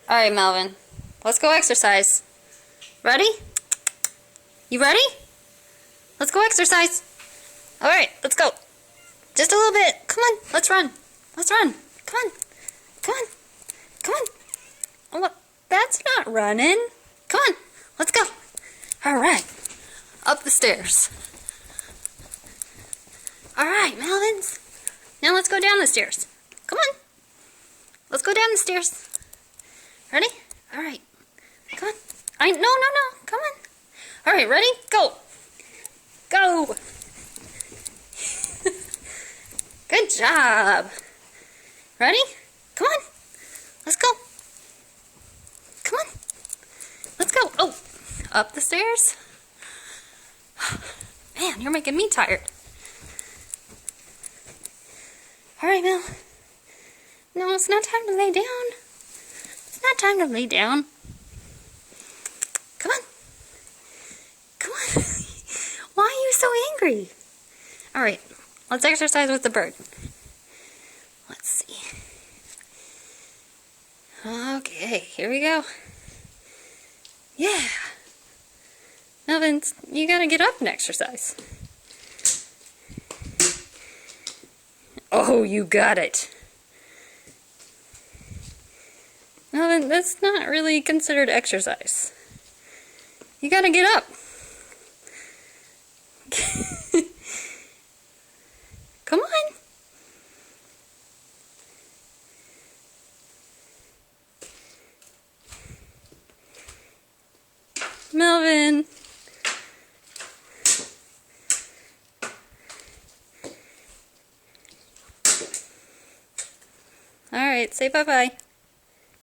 Alright, Melvin. Let's go exercise. Ready? You ready? Let's go exercise. Alright, let's go. Just a little bit. Come on, let's run. Let's run. Come on. Come on. Come on. Oh, what? That's not running. Come on, let's go. Alright. Up the stairs. Alright, Melvin. Now let's go down the stairs. Come on. Let's go down the stairs. Ready? Alright. Come on. No. Come on. Alright, ready? Go. Go. Good job. Ready? Come on. Let's go. Come on. Let's go. Oh, up the stairs. Man, you're making me tired. Alright, Mel. No, it's not time to lay down. It's not time to lay down. Come on. Come on. Why are you so angry? Alright, let's exercise with the bird. Let's see. Okay, here we go. Yeah. Melvin, you gotta get up and exercise. Oh, you got it. Melvin, that's not really considered exercise. You gotta get up. Come on. Melvin. Alright, say bye-bye.